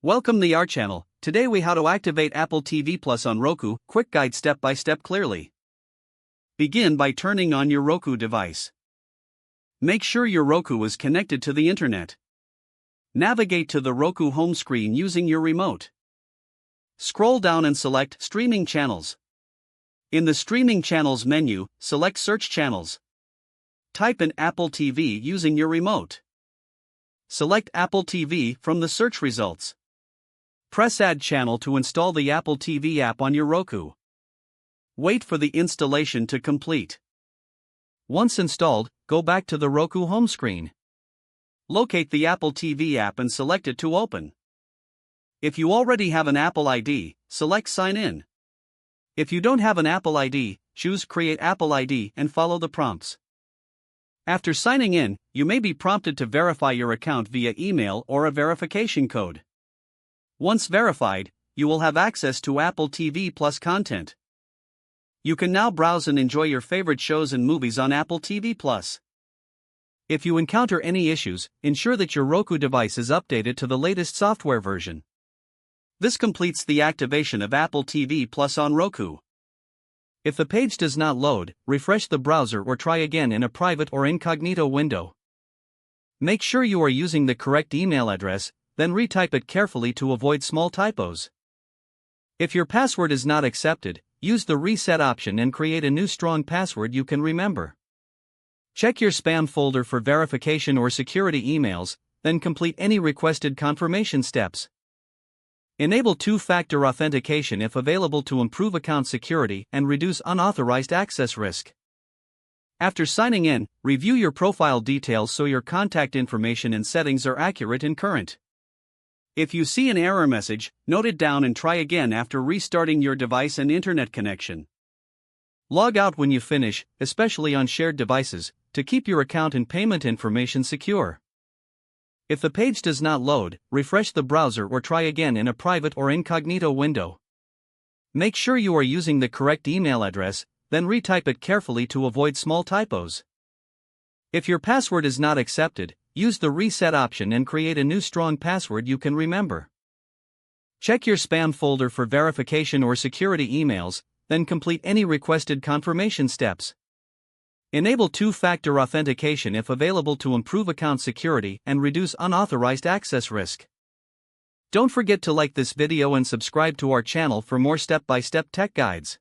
Welcome to our channel. Today we how to activate Apple TV Plus on Roku. Quick guide step by step clearly. Begin by turning on your Roku device. Make sure your Roku is connected to the internet. Navigate to the Roku home screen using your remote. Scroll down and select Streaming Channels. In the Streaming Channels menu, select Search Channels. Type in Apple TV using your remote. Select Apple TV from the search results. Press Add Channel to install the Apple TV app on your Roku. Wait for the installation to complete. Once installed, go back to the Roku home screen. Locate the Apple TV app and select it to open. If you already have an Apple ID, select Sign In. If you don't have an Apple ID, choose Create Apple ID and follow the prompts. After signing in, you may be prompted to verify your account via email or a verification code. Once verified, you will have access to Apple TV Plus content. You can now browse and enjoy your favorite shows and movies on Apple TV Plus. If you encounter any issues, ensure that your Roku device is updated to the latest software version. This completes the activation of Apple TV Plus on Roku. If the page does not load, refresh the browser or try again in a private or incognito window. Make sure you are using the correct email address, then retype it carefully to avoid small typos. If your password is not accepted, use the reset option and create a new strong password you can remember. Check your spam folder for verification or security emails, then complete any requested confirmation steps. Enable two-factor authentication if available to improve account security and reduce unauthorized access risk. After signing in, review your profile details so your contact information and settings are accurate and current. If you see an error message, note it down and try again after restarting your device and internet connection. Log out when you finish, especially on shared devices, to keep your account and payment information secure. If the page does not load, refresh the browser or try again in a private or incognito window. Make sure you are using the correct email address, then retype it carefully to avoid small typos. If your password is not accepted, use the reset option and create a new strong password you can remember. Check your spam folder for verification or security emails, then complete any requested confirmation steps. Enable two-factor authentication if available to improve account security and reduce unauthorized access risk. Don't forget to like this video and subscribe to our channel for more step-by-step tech guides.